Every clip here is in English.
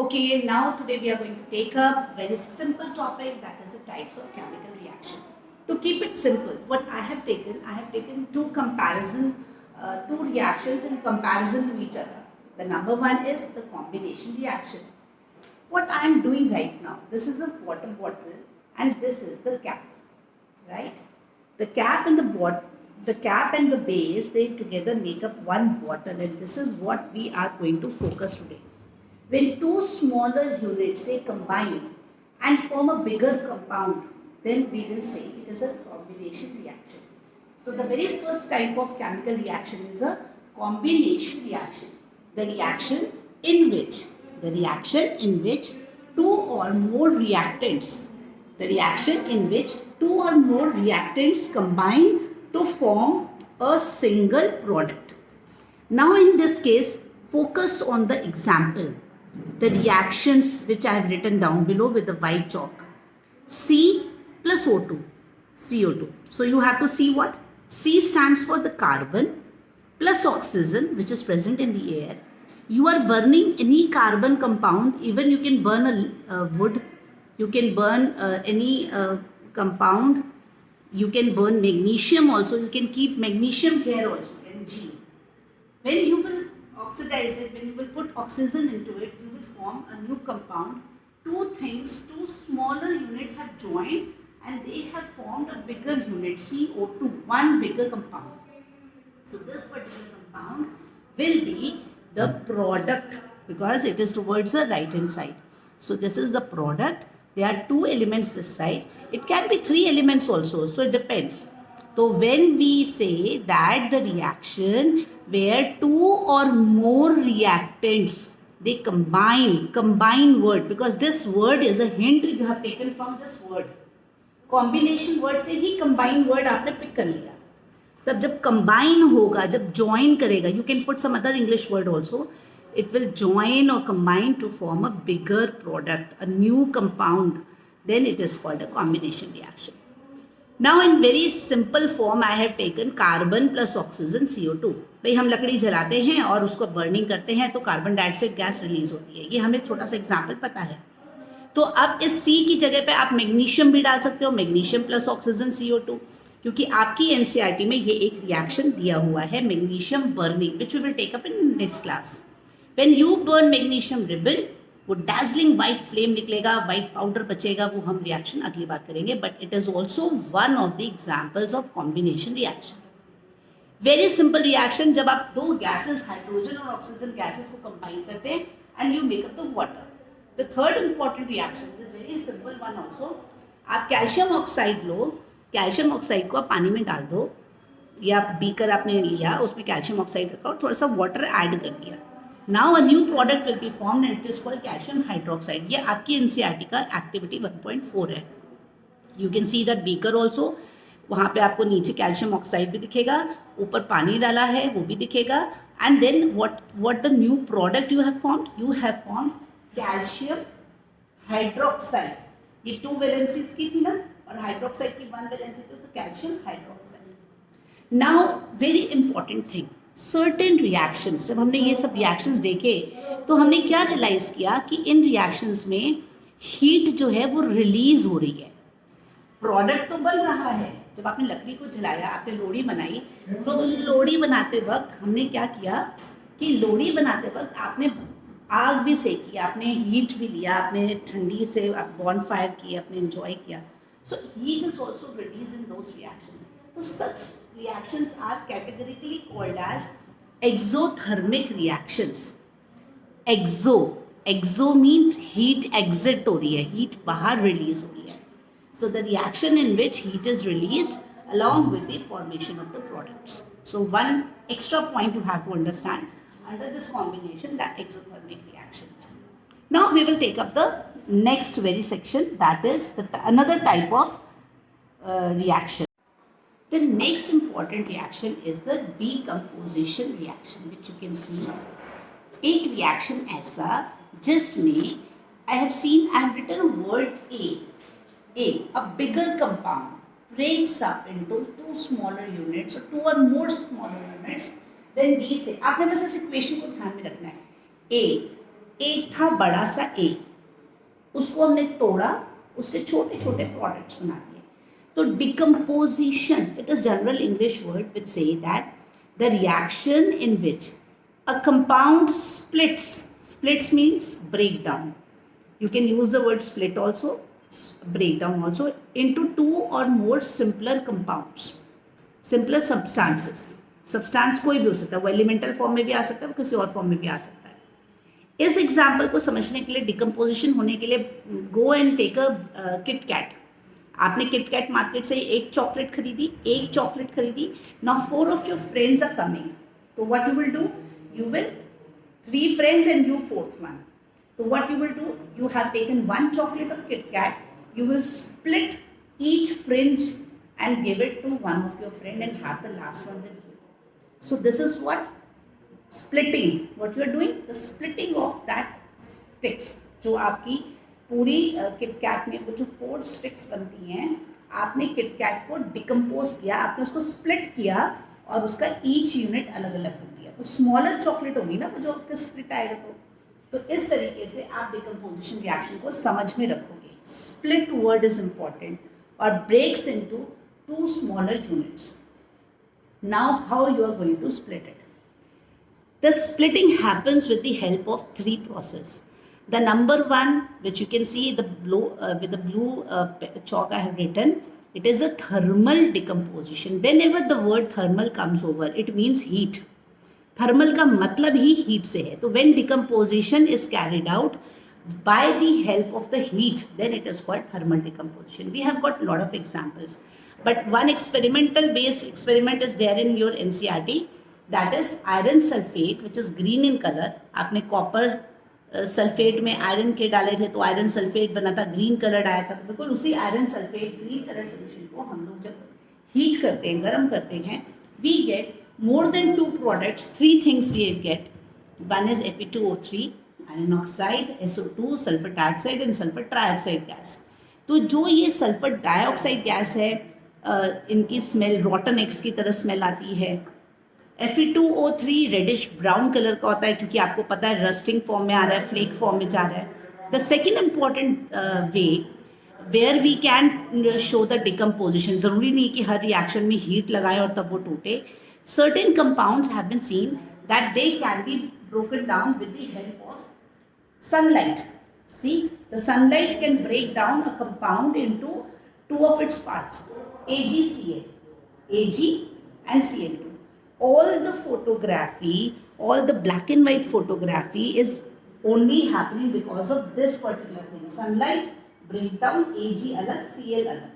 Okay, now today we are going to take up very simple topic, that is the types of chemical reaction. To keep it simple, what I have taken two reactions in comparison to each other. The number one is the combination reaction. What I am doing right now, this is a water bottle and this is the cap, right? The cap and the base, they together make up one bottle, and this is what we are going to focus today. When two smaller units they combine and form a bigger compound, then we will say it is a combination reaction. So the very first type of chemical reaction is a combination reaction. The reaction in which two or more reactants combine to form a single product. Now in this case, focus on the example, the reactions which I have written down below with the white chalk. C plus O2, CO2. So you have to see what? C stands for the carbon plus oxygen which is present in the air. You are burning any carbon compound, even you can burn a wood, you can burn any compound, you can burn magnesium also, you can keep magnesium here also, Mg. When you will oxidize it, when you will put oxygen into it, you will form a new compound. Two smaller units have joined and they have formed a bigger unit, CO2, one bigger compound. So this particular compound will be the product because it is towards the right hand side. So this is the product. There are two elements this side. It can be three elements also, so it depends. So when we say that the reaction where two or more reactants they combine word, because this word is a hint you have taken from this word. Combination word से ही combine word आपने pick कर लिया. तब जब combine होगा, जब join करेगा, you can put some other English word also. It will join or combine to form a bigger product, a new compound. Then it is called a combination reaction. Now in very simple form I have taken carbon plus oxygen CO2. भाई हम लकड़ी जलाते हैं और उसको burning करते हैं तो कार्बन डाइऑक्साइड गैस रिलीज होती है. ये हमें छोटा सा एग्जाम्पल पता है. तो अब इस C की जगह पे आप मैग्नीशियम भी डाल सकते हो, मैग्नीशियम प्लस ऑक्सीजन CO2, क्योंकि आपकी एनसीईआरटी में ये एक रिएक्शन दिया हुआ है magnesium burning, which we will take up in next class. When you burn magnesium ribbon, वो डैजलिंग वाइट फ्लेम निकलेगा, वाइट पाउडर बचेगा, वो हम रिएक्शन अगली बात करेंगे. But it is also one of the examples of combination reaction. Very simple reaction, जब आप दो गैसेस हाइड्रोजन और ऑक्सीजन गैसेस को कंबाइन करते हैं and you make up the water. The third important reaction is very simple one also. आप calcium oxide लो, calcium oxide को आप पानी में डाल दो, या बीकर आपने लिया उसमें कैल्शियम ऑक्साइड रखा और थोड़ा सा वाटर ऐड कर दिया. Now a new product will be formed and it is called calcium hydroxide. ये आपकी एनसीईआरटी का एक्टिविटी 1.4 है. You can see that beaker also, वहाँ पे आपको नीचे कैल्शियम ऑक्साइड भी दिखेगा, ऊपर पानी डाला है वो भी दिखेगा. And then what the new product you have formed calcium hydroxide. ये 2 वैलेंसीज की थी ना, और हाइड्रोक्साइड की 1 वैलेंसी थी, तो calcium hydroxide. Now very important thing, certain reactions, जब हमने ये सब रिएक्शंस देखे तो हमने क्या रियलाइज किया कि इन रिएक्शंस में हीट जो है वो रिलीज हो रही है. प्रोडक्ट तो बन रहा है. जब आपने लकड़ी को जलाया, आपने लोड़ी बनाई, तो लोड़ी बनाते वक्त हमने क्या किया कि लोड़ी बनाते वक्त आपने आग भी सेकी, आपने हीट भी लिया, आपने ठंडी से बॉन फायर किया, आपने एंजॉय किया. So heat is also release in those reaction. तो सच reactions are categorically called as exothermic reactions. Exo means heat exit हो रही है, heat बाहर release हो रही है. So the reaction in which heat is released along with the formation of the products. So one extra point you have to understand under this combination, that exothermic reactions. Now we will take up the next very section, that is another type of reaction. The next important reaction is the decomposition reaction, which you can see. एक reaction ऐसा जिसमें I have written a word A bigger compound breaks up into two smaller units or two or more smaller units. Then B से आपने बस इस equation को ध्यान में रखना है. A एक था बड़ा सा ए, उसको हमने तोड़ा, उसके छोटे छोटे प्रोडक्ट्स बना दिए. तो decomposition, it is general English word which say that the reaction in which a compound splits means breakdown. You can use the word split also, breakdown also, into two or more simpler compounds, simpler substances. Substance कोई भी हो सकता है, वो elemental form में भी आ सकता है, वो किसी और फॉर्म में भी आ सकता है. इस एग्जाम्पल को समझने के लिए, डिकम्पोजिशन होने के लिए, go and take a Kit Kat. आपने किट कैट मार्केट से एक चॉकलेट खरीदी. Now 4 of your friends are coming. तो what you will do? You will 3 friends and you 4th one. So what you will do? You have taken 1 chocolate of Kit Kat. You will split each fringe and give it to one of your friend and have the last one with you. So this is what splitting. What you are doing? The splitting of that sticks. जो आपकी पूरी KitKat में वो जो 4 sticks बनती हैं, आपने KitKat को डिकम्पोज किया, आपने उसको स्प्लिट किया और उसका ईच यूनिट अलग अलग कर दिया. तो स्मॉलर चॉकलेट होगी ना वो जो आपका स्प्लिट आएगा. तो इस तरीके से आप डिकम्पोजिशन रिएक्शन को समझ में रखोगे. स्प्लिट वर्ड इज इंपॉर्टेंट और breaks into 2 smaller units. Now how you are going to split it? The splitting happens with the help of 3 processes. The number 1, which you can see the blue with the blue chalk I have written, it is a thermal decomposition. Whenever the word thermal comes over, it means heat. Thermal का मतलब ही heat से है. तो when decomposition is carried out by the help of the heat, then it is called thermal decomposition. We have got a lot of examples, but one experimental based experiment is there in your NCERT. That is iron sulfate, which is green in color. आपने copper sulphate में iron के डाले थे तो iron sulphate बना था, green colour आया था. तो बिल्कुल उसी iron sulphate green colour solution को हम लोग जब हीट करते हैं, गर्म करते हैं, we get more than 2 products, 3 things we get. One is Fe2O3, iron oxide, SO2, sulfur dioxide and sulfur trioxide gas. तो जो ये सल्फर डाइऑक्साइड गैस है, इनकी स्मेल रॉटन एग्स की तरह स्मेल आती है. Fe2O3 रेडिश ब्राउन कलर का होता है क्योंकि आपको पता है रस्टिंग फॉर्म में आ रहा है, फ्लेक फॉर्म में जा रहा है. The second important way where we can show the decomposition, ज़रूरी नहीं कि हर रिएक्शन में हीट लगाएं और तब वो टूटे. Certain compounds have been seen that they can be broken down with the help of sunlight. See, the sunlight can break down a compound into 2 of its parts, AgCl, Ag and Cl2. All the photography, all the black and white photography is only happening because of this particular thing. Sunlight break down Ag alag, Cl alag.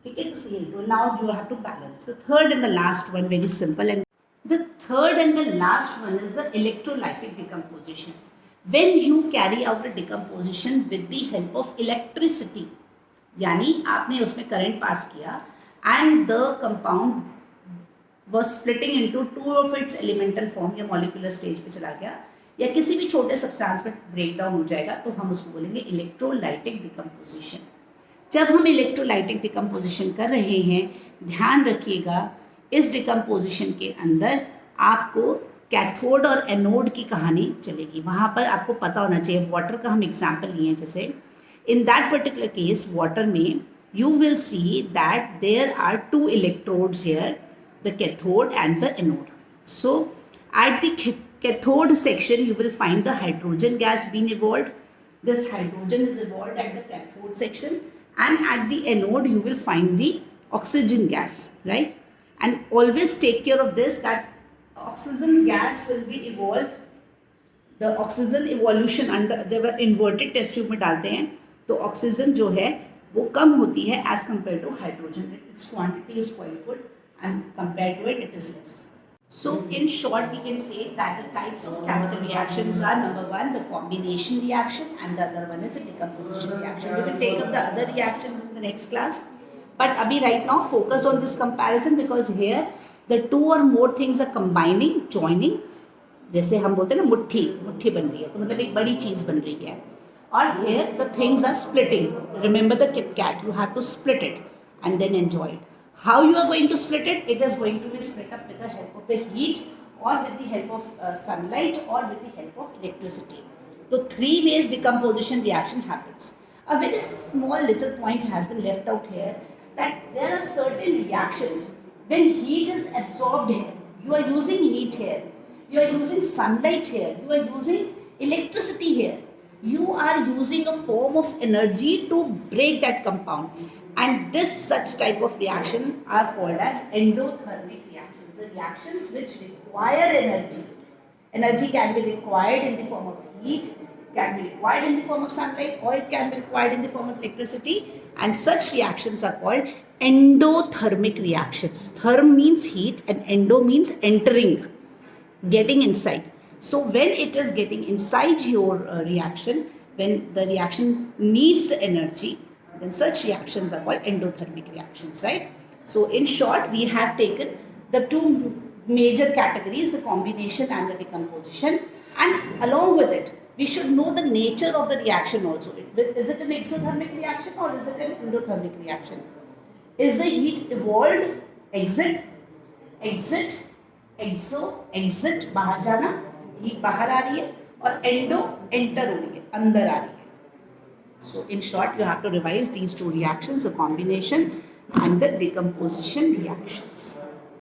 Okay, to Cl2. Now you have to balance. The third and the last one, very simple. And the third and the last one is the electrolytic decomposition. When you carry out a decomposition with the help of electricity, यानी आपने उसमें current pass किया and the compound was splitting into 2 of its elemental form या molecular stage पे चला गया या किसी भी छोटे सब्सटेंस में ब्रेक डाउन हो जाएगा, तो हम उसको बोलेंगे इलेक्ट्रोलाइटिक डिकम्पोजिशन. जब हम इलेक्ट्रोलाइटिक डिकम्पोजिशन कर रहे हैं, ध्यान रखिएगा इस डिकम्पोजिशन के अंदर आपको कैथोड और एनोड की कहानी चलेगी. वहाँ पर आपको पता होना चाहिए. वाटर का हम एग्जाम्पल लिए, जैसे in that particular case water में you will see that there are 2 electrodes here, the cathode and the anode. So at the cathode section you will find the hydrogen gas being evolved. This hydrogen is evolved at the cathode section, and at the anode you will find the oxygen gas, right? And always take care of this, that oxygen gas will be evolved. The oxygen evolution under जब inverted test tube में डालते हैं तो oxygen जो है वो कम होती है as compared to hydrogen. Its quantity is quite good and compared to it is less. So in short we can say that the types of chemical reactions are, number 1 the combination reaction and the other one is the decomposition reaction. We will take up the other reactions in the next class, but abhi right now focus on this comparison because here the 2 or more things are combining, joining. जैसे हम बोलते हैं ना मुट्ठी बन रही है, तो मतलब एक बड़ी चीज बन रही है. और here the things are splitting. Remember the Kit Kat, you have to split it and then enjoy it. How you are going to split it? It is going to be split up with the help of the heat or with the help of sunlight or with the help of electricity. So 3 ways decomposition reaction happens. A very small little point has been left out here, that there are certain reactions when heat is absorbed here. You are using heat here, you are using sunlight here, you are using electricity here. You are using a form of energy to break that compound, and this such type of reaction are called as endothermic reactions. The reactions which require energy. Energy can be required in the form of heat, can be required in the form of sunlight, or it can be required in the form of electricity, and such reactions are called endothermic reactions. Therm means heat and endo means entering, getting inside. So when it is getting inside your reaction, when the reaction needs the energy, then such reactions are called endothermic reactions, right? So in short, we have taken the two major categories, the combination and the decomposition, and along with it, we should know the nature of the reaction also. Is it an exothermic reaction or is it an endothermic reaction? Is the heat evolved, exit, exit, exo, exit, बाहर जाना, heat बाहर आ रही है, और endo, enter हो रही है, अंदर आ रही है. So in short, you have to revise these two reactions, the combination and the decomposition reactions.